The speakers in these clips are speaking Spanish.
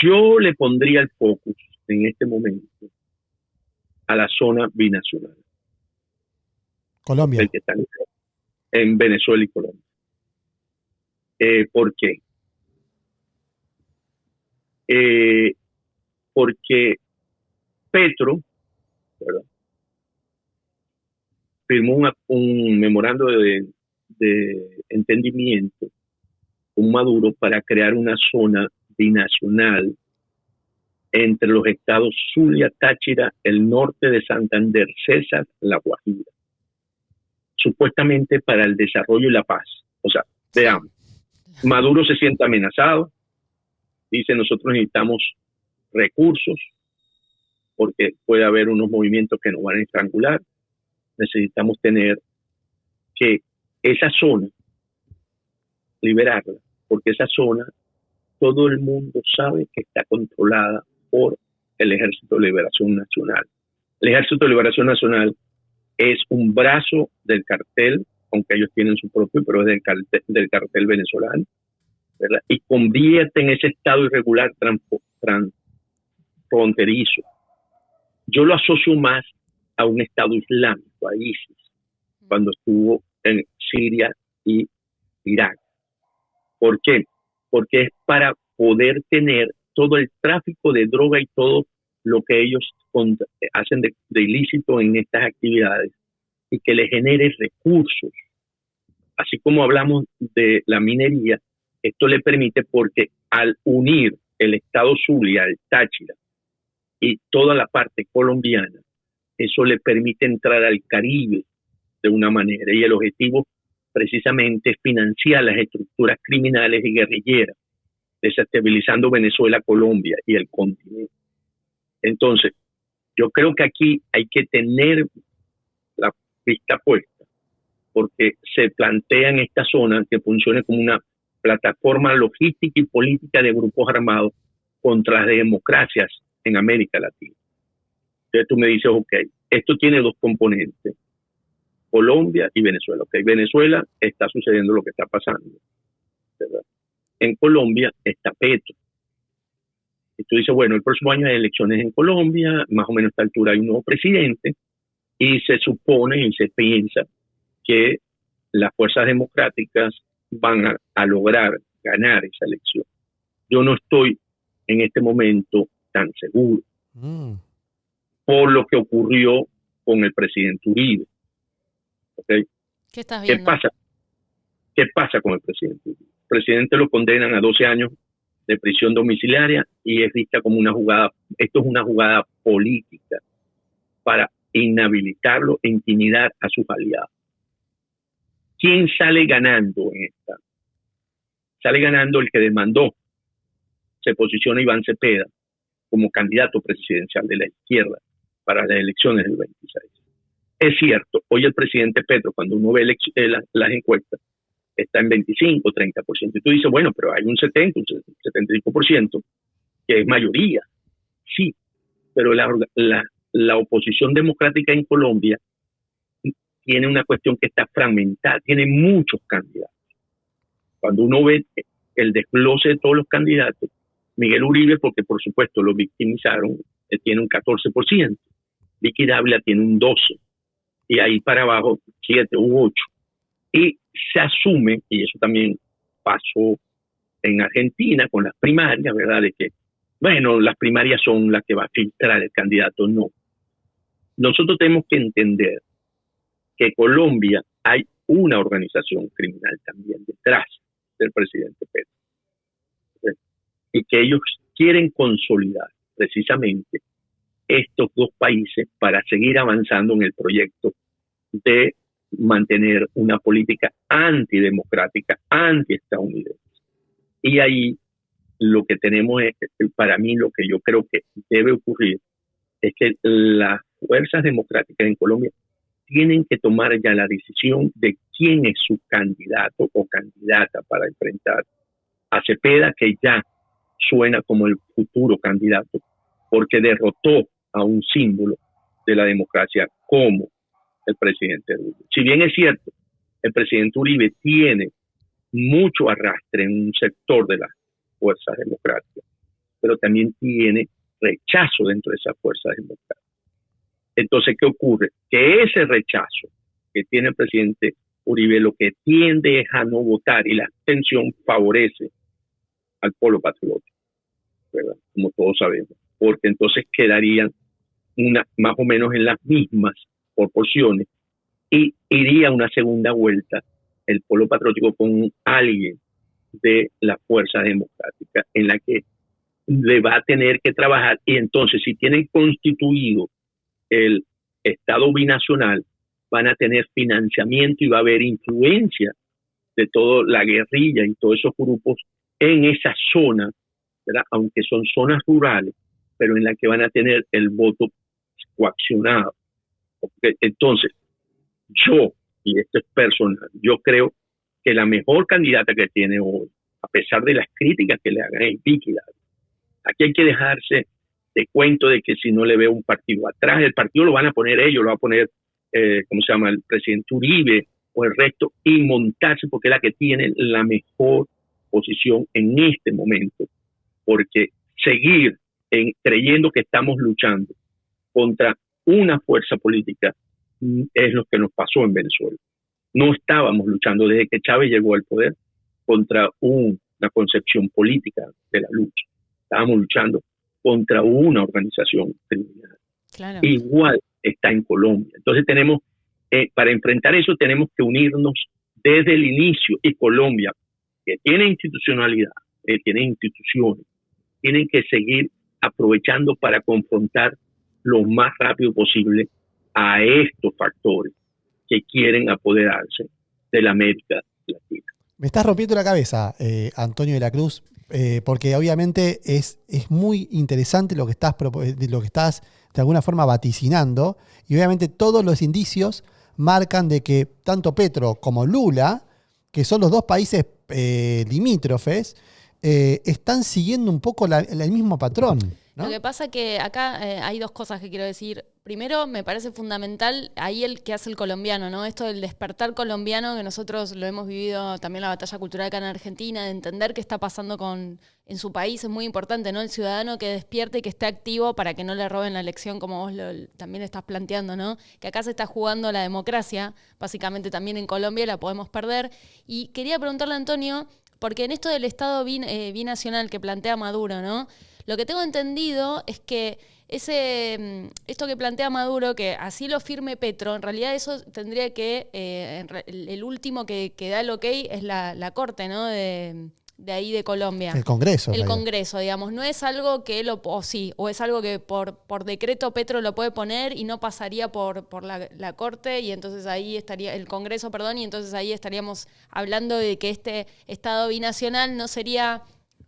Yo le pondría el focus en este momento a la zona binacional. Colombia. El que está en Venezuela y Colombia. ¿Por qué? Porque Petro, ¿verdad?, firmó un memorando de entendimiento con Maduro para crear una zona binacional entre los estados Zulia, Táchira, el norte de Santander, Cesar, La Guajira, supuestamente para el desarrollo y la paz. O sea, veamos, Maduro se siente amenazado, dice nosotros necesitamos recursos porque puede haber unos movimientos que nos van a estrangular, necesitamos tener que esa zona, liberarla, porque esa zona todo el mundo sabe que está controlada por el Ejército de Liberación Nacional. El Ejército de Liberación Nacional es un brazo del cartel, aunque ellos tienen su propio, pero es del cartel venezolano, ¿verdad? Y convierten ese estado irregular transfronterizo. Yo lo asocio más a un estado islámico, a ISIS, cuando estuvo en Siria y Irak. ¿Por qué? Porque es para poder tener todo el tráfico de droga y todo lo que ellos hacen de ilícito en estas actividades y que les genere recursos. Así como hablamos de la minería, esto le permite, porque al unir el estado Zulia, el Táchira y toda la parte colombiana, eso le permite entrar al Caribe de una manera, y el objetivo precisamente es financiar las estructuras criminales y guerrilleras, desestabilizando Venezuela, Colombia y el continente. Entonces, yo creo que aquí hay que tener la vista puesta, porque se plantea en esta zona que funcione como una plataforma logística y política de grupos armados contra las democracias en América Latina. Entonces tú me dices, ok, esto tiene dos componentes, Colombia y Venezuela. Ok, Venezuela está sucediendo lo que está pasando, ¿verdad? En Colombia está Petro. Y tú dices, bueno, el próximo año hay elecciones en Colombia, más o menos a esta altura hay un nuevo presidente, y se supone y se piensa que las fuerzas democráticas van a lograr ganar esa elección. Yo no estoy en este momento tan seguro por lo que ocurrió con el presidente Uribe. ¿Okay? ¿Qué estás viendo? ¿Qué pasa con el presidente Uribe? El presidente lo condenan a 12 años de prisión domiciliaria y es vista como una jugada, esto es una jugada política para inhabilitarlo e intimidar a sus aliados. ¿Quién sale ganando en esta? Sale ganando el que demandó. Se posiciona Iván Cepeda como candidato presidencial de la izquierda para las elecciones del 26. Es cierto, hoy el presidente Petro, cuando uno ve las encuestas, está en 25, 30%. Y tú dices, bueno, pero hay un 70, un 75%, que es mayoría. Sí, pero la oposición democrática en Colombia tiene una cuestión que está fragmentada, tiene muchos candidatos. Cuando uno ve el desglose de todos los candidatos, Miguel Uribe, porque por supuesto lo victimizaron, tiene un 14%, Vicky Dávila tiene un 12%, y ahí para abajo 7 u 8%. Y se asume, y eso también pasó en Argentina con las primarias, ¿verdad?, de que, bueno, las primarias son las que va a filtrar el candidato. No. Nosotros tenemos que entender que en Colombia hay una organización criminal también detrás del presidente Petro. Y que ellos quieren consolidar precisamente estos dos países para seguir avanzando en el proyecto de mantener una política antidemocrática, antiestadounidense. Y ahí lo que tenemos es, para mí, lo que yo creo que debe ocurrir es que las fuerzas democráticas en Colombia tienen que tomar ya la decisión de quién es su candidato o candidata para enfrentar a Cepeda, que ya suena como el futuro candidato, porque derrotó a un símbolo de la democracia como el presidente Uribe. Si bien es cierto, el presidente Uribe tiene mucho arrastre en un sector de las fuerzas democráticas, pero también tiene rechazo dentro de esas fuerzas democráticas. Entonces, ¿qué ocurre? Que ese rechazo que tiene el presidente Uribe lo que tiende es a no votar, y la abstención favorece al polo patriótico, ¿verdad? Como todos sabemos, porque entonces quedarían más o menos en las mismas proporciones y iría a una segunda vuelta el polo patriótico con alguien de la fuerza democrática en la que le va a tener que trabajar. Y entonces, si tienen constituido el Estado binacional, van a tener financiamiento y va a haber influencia de toda la guerrilla y todos esos grupos en esa zona, ¿verdad? Aunque son zonas rurales, pero en la que van a tener el voto coaccionado. Entonces, y esto es personal, yo creo que la mejor candidata que tiene hoy, a pesar de las críticas que le hagan, es Vicky Dávila. Aquí hay que dejarse de cuento de que si no le veo un partido atrás, el partido lo van a poner ellos, lo va a poner, ¿cómo se llama?, el presidente Uribe o el resto, y montarse, porque es la que tiene la mejor posición en este momento, porque seguir creyendo que estamos luchando contra una fuerza política es lo que nos pasó en Venezuela. No estábamos luchando desde que Chávez llegó al poder contra una concepción política de la lucha. Estábamos luchando contra una organización criminal. Claro. Igual está en Colombia. Entonces tenemos, para enfrentar eso tenemos que unirnos desde el inicio, y Colombia, que tiene institucionalidad, tiene instituciones, tienen que seguir aprovechando para confrontar lo más rápido posible a estos factores que quieren apoderarse de la América Latina. Me estás rompiendo la cabeza, Antonio de la Cruz, porque obviamente es muy interesante lo que estás de alguna forma vaticinando, y obviamente todos los indicios marcan de que tanto Petro como Lula, que son los dos países limítrofes, están siguiendo un poco el mismo patrón, ¿no? Lo que pasa que acá hay dos cosas que quiero decir. Primero, me parece fundamental ahí el que hace el colombiano, ¿no? Esto del despertar colombiano, que nosotros lo hemos vivido también la batalla cultural acá en Argentina, de entender qué está pasando en su país, es muy importante, ¿no? El ciudadano que despierte y que esté activo para que no le roben la elección, como vos también estás planteando, ¿no? Que acá se está jugando la democracia, básicamente también en Colombia la podemos perder. Y quería preguntarle a Antonio, porque en esto del Estado binacional que plantea Maduro, ¿no? Lo que tengo entendido es que esto que plantea Maduro, que así lo firme Petro, en realidad eso tendría que, el último que da el ok es la Corte, ¿no? De ahí de Colombia. El Congreso. El Congreso, digamos. No es algo que o es algo que por decreto Petro lo puede poner y no pasaría por la Corte, y entonces ahí estaría, el Congreso, perdón, y entonces ahí estaríamos hablando de que este Estado binacional no sería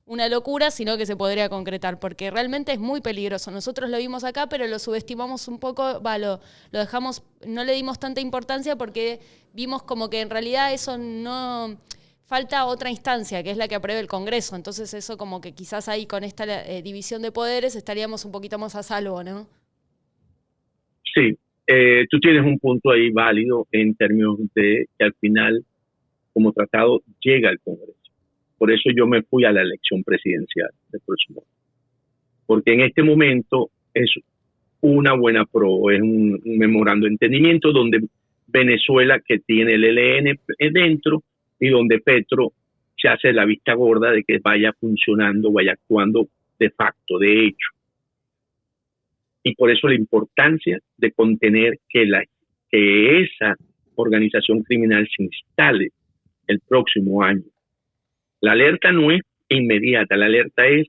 una locura, sino que se podría concretar, porque realmente es muy peligroso. Nosotros lo vimos acá, pero lo subestimamos un poco, lo dejamos, no le dimos tanta importancia porque vimos como que en realidad eso no... Falta otra instancia, que es la que apruebe el Congreso. Entonces eso como que quizás ahí con esta división de poderes estaríamos un poquito más a salvo, ¿no? Sí, tú tienes un punto ahí válido en términos de que al final, como tratado, llega al Congreso. Por eso yo me fui a la elección presidencial del próximo año. Porque en este momento es una buena es un memorando de entendimiento donde Venezuela, que tiene el ELN dentro, y donde Petro se hace la vista gorda de que vaya funcionando, vaya actuando de facto, de hecho. Y por eso la importancia de contener que esa organización criminal se instale el próximo año. La alerta no es inmediata, la alerta es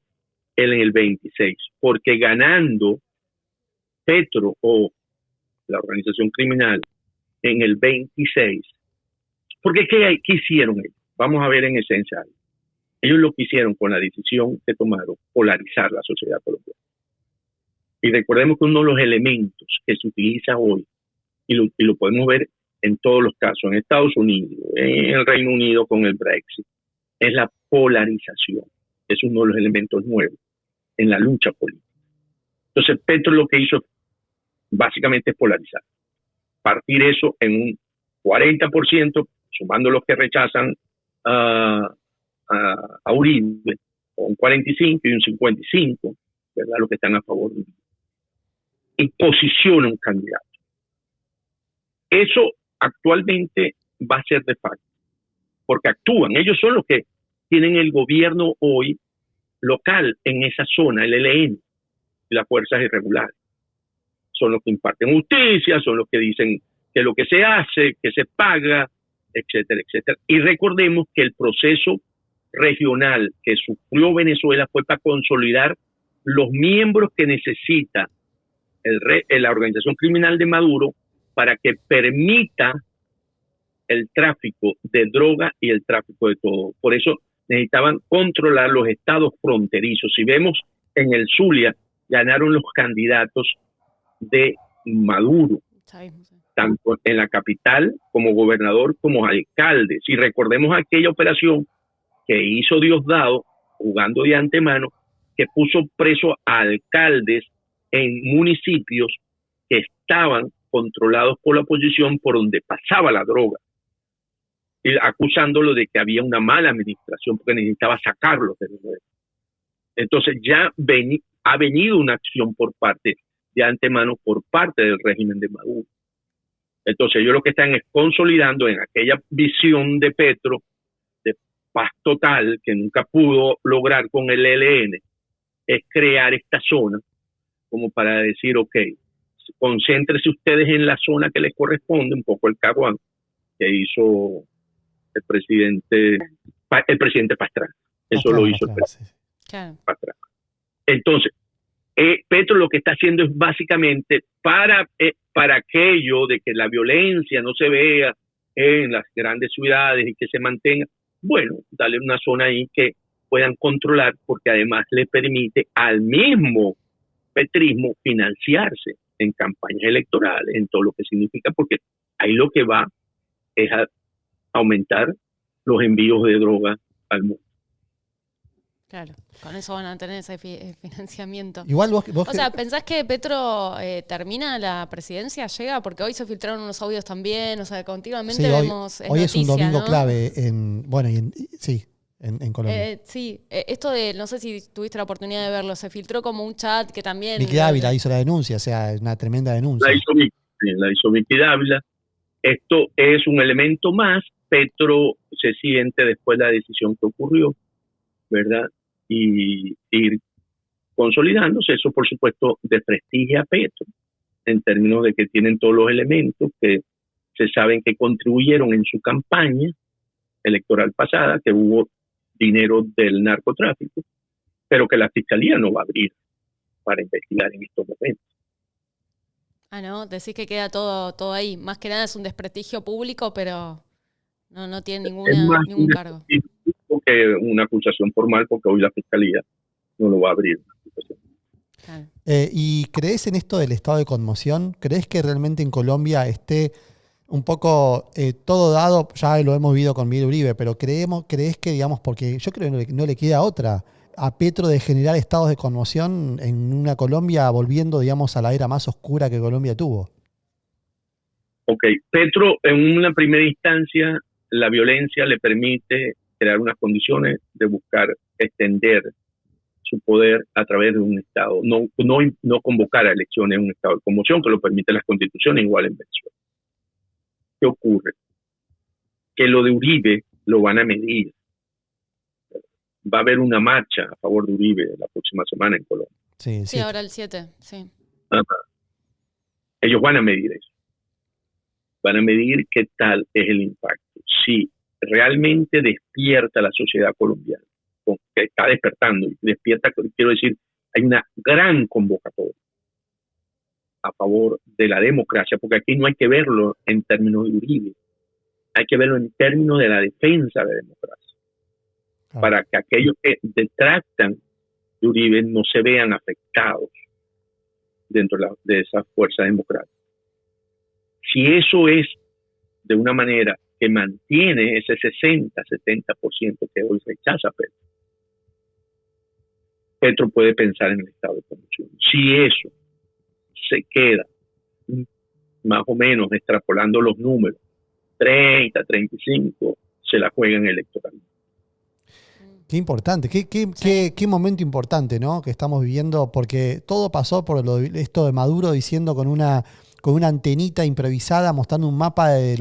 en el 26, porque ganando Petro o la organización criminal en el 26, porque ¿qué hicieron ellos? Vamos a ver en esencia. Ellos lo que hicieron con la decisión que tomaron, polarizar la sociedad colombiana. Y recordemos que uno de los elementos que se utiliza hoy, y lo podemos ver en todos los casos, en Estados Unidos, en el Reino Unido con el Brexit, es la polarización. Es uno de los elementos nuevos en la lucha política. Entonces, Petro lo que hizo básicamente es polarizar. Partir eso en un 40%, sumando los que rechazan a Uribe, un 45 y un 55, ¿verdad? Los que están a favor de Uribe. Y posiciona un candidato. Eso actualmente va a ser de facto, porque actúan. Ellos son los que tienen el gobierno hoy local en esa zona, el ELN y las fuerzas irregulares. Son los que imparten justicia, son los que dicen que lo que se hace, que se paga, etcétera, etcétera. Y recordemos que el proceso regional que sufrió Venezuela fue para consolidar los miembros que necesita la organización criminal de Maduro para que permita el tráfico de droga y el tráfico de todo. Por eso necesitaban controlar los estados fronterizos. Si vemos en el Zulia, ganaron los candidatos de Maduro, tanto en la capital como gobernador como alcalde. Si recordemos aquella operación que hizo Diosdado, jugando de antemano, que puso preso a alcaldes en municipios que estaban controlados por la oposición, por donde pasaba la droga, y acusándolo de que había una mala administración porque necesitaba sacarlos de nuevo. Entonces ya ha venido una acción por parte de antemano por parte del régimen de Maduro. Entonces ellos lo que están es consolidando en aquella visión de Petro de paz total que nunca pudo lograr con el ELN, es crear esta zona como para decir, ok, concéntrese ustedes en la zona que les corresponde, un poco el caguán que hizo el presidente Pastrana. Eso lo hizo el presidente Pastrana. Entonces, Petro lo que está haciendo es básicamente para aquello de que la violencia no se vea en las grandes ciudades y que se mantenga, bueno, darle una zona ahí que puedan controlar, porque además le permite al mismo petrismo financiarse en campañas electorales, en todo lo que significa, porque ahí lo que va es a aumentar los envíos de droga al mundo. Claro, con eso van a tener ese financiamiento. Igual vos o sea, ¿pensás que Petro termina la presidencia? ¿Llega? Porque hoy se filtraron unos audios también, o sea, continuamente sí, vemos hoy noticia, es un domingo, ¿no?, clave en Colombia. Sí, esto de, no sé si tuviste la oportunidad de verlo, se filtró como un chat que también... Vicky Dávila hizo la denuncia, o sea, una tremenda denuncia. La hizo Vicky Dávila. Esto es un elemento más. Petro se siente después de la decisión que ocurrió, ¿verdad? Y ir consolidándose. Eso, por supuesto, desprestigia a Petro en términos de que tienen todos los elementos que se saben que contribuyeron en su campaña electoral pasada, que hubo dinero del narcotráfico, pero que la fiscalía no va a abrir para investigar en estos momentos. Ah, no, decís que queda todo ahí. Más que nada es un desprestigio público, pero no tiene ningún cargo. Que una acusación formal, porque hoy la fiscalía no lo va a abrir. Claro. ¿Y crees en esto del estado de conmoción? ¿Crees que realmente en Colombia esté un poco todo dado? Ya lo hemos vivido con Miguel Uribe, pero ¿crees que, digamos, porque yo creo que no le queda otra a Petro de generar estados de conmoción en una Colombia volviendo, digamos, a la era más oscura que Colombia tuvo? Ok, Petro en una primera instancia, la violencia le permite crear unas condiciones de buscar extender su poder a través de un Estado, no convocar a elecciones en un estado de conmoción, que lo permiten las constituciones igual en Venezuela. ¿Qué ocurre? Que lo de Uribe lo van a medir. Va a haber una marcha a favor de Uribe la próxima semana en Colombia. Sí, ahora el 7, sí. Ajá. Ellos van a medir eso. Van a medir qué tal es el impacto. Si realmente despierta la sociedad colombiana, que está despertando, y despierta, quiero decir, hay una gran convocatoria a favor de la democracia, porque aquí no hay que verlo en términos de Uribe, hay que verlo en términos de la defensa de la democracia, para que aquellos que detractan de Uribe no se vean afectados dentro de esa fuerza democrática. Si eso es de una manera que mantiene ese 60-70% que hoy rechaza Petro puede pensar en el estado de conmoción. Si eso se queda más o menos extrapolando los números, 30, 35, se la juegan electoralmente. Qué importante, qué momento importante, ¿no? Que estamos viviendo, porque todo pasó por esto de Maduro diciendo con una antenita improvisada, mostrando un mapa de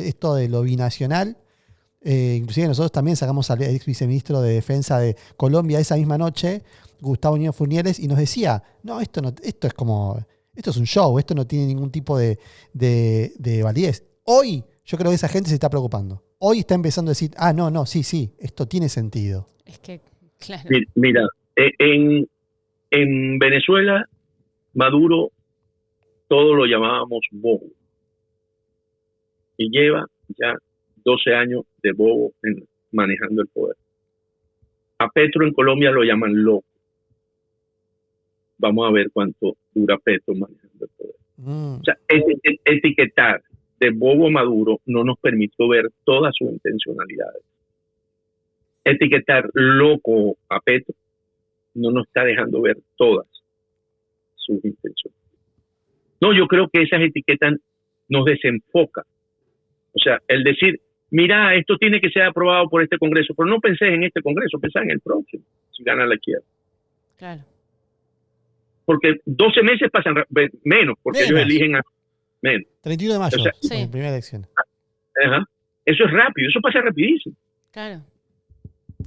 esto de lo binacional. Inclusive nosotros también sacamos al ex viceministro de Defensa de Colombia esa misma noche, Gustavo Núñez Furnieles, y nos decía, no, esto es un show, esto no tiene ningún tipo de validez. Hoy yo creo que esa gente se está preocupando. Hoy está empezando a decir, no, sí, esto tiene sentido. Es que, claro. Mira, en Venezuela, Maduro, todo lo llamábamos bobo. Y lleva ya 12 años de bobo manejando el poder. A Petro en Colombia lo llaman loco. Vamos a ver cuánto dura Petro manejando el poder. O sea, etiquetar de bobo a Maduro no nos permitió ver todas sus intencionalidades. Etiquetar loco a Petro no nos está dejando ver todas sus intenciones. No, yo creo que esas etiquetas nos desenfocan. O sea, el decir, mira, esto tiene que ser aprobado por este Congreso, pero no pensé en este Congreso, pensé en el próximo, si gana la izquierda. Claro. Porque 12 meses pasan menos, porque ellos eligen a menos. 31 de mayo, o sea, la primera elección. Ajá. Eso es rápido, eso pasa rapidísimo. Claro.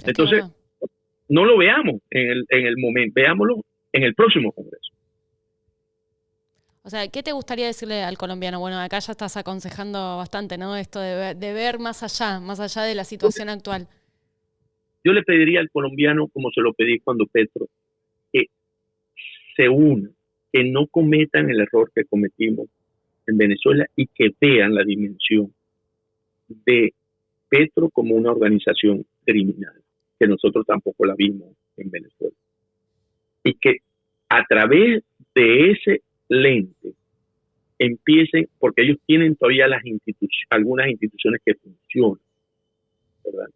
Entonces, no lo veamos en el momento, veámoslo en el próximo Congreso. O sea, ¿qué te gustaría decirle al colombiano? Bueno, acá ya estás aconsejando bastante, ¿no? Esto de ver más allá de la situación actual. Yo le pediría al colombiano, como se lo pedí cuando Petro, que se unan, que no cometan el error que cometimos en Venezuela y que vean la dimensión de Petro como una organización criminal, que nosotros tampoco la vimos en Venezuela. Y que a través de ese lente empiecen, porque ellos tienen todavía algunas instituciones que funcionan, ¿verdad?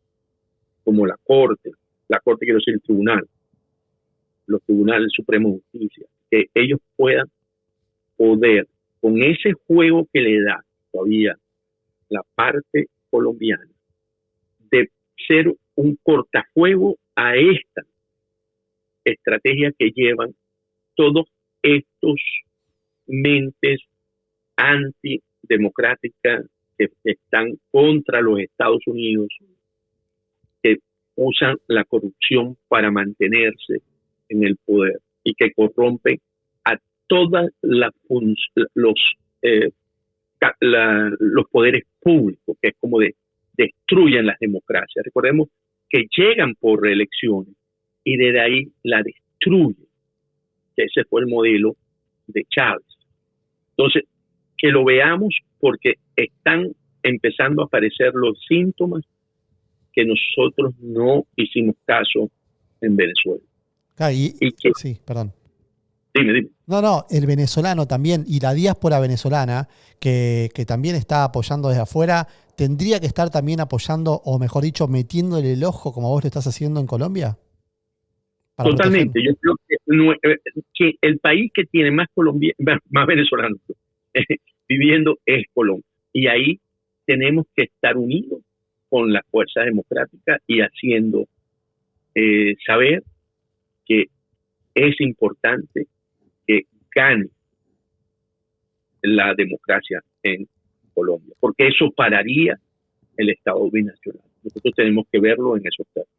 Como la Corte quiero decir el Tribunal, los Tribunales Supremos de Justicia, que ellos puedan poder, con ese juego que le da todavía la parte colombiana, de ser un cortafuego a esta estrategia que llevan todos estos mentes antidemocráticas que están contra los Estados Unidos, que usan la corrupción para mantenerse en el poder y que corrompen a todos los poderes públicos, que es como destruyen las democracias. Recordemos que llegan por reelecciones y desde ahí la destruyen, que ese fue el modelo de Chávez. Entonces, que lo veamos porque están empezando a aparecer los síntomas que nosotros no hicimos caso en Venezuela. Sí, perdón. Dime. No, el venezolano también y la diáspora venezolana que también está apoyando desde afuera, ¿tendría que estar también apoyando, o mejor dicho, metiéndole el ojo como vos lo estás haciendo en Colombia? Totalmente. Yo creo que el país que tiene más venezolanos viviendo es Colombia. Y ahí tenemos que estar unidos con las fuerzas democráticas y haciendo saber que es importante que gane la democracia en Colombia, porque eso pararía el Estado binacional. Nosotros tenemos que verlo en esos términos.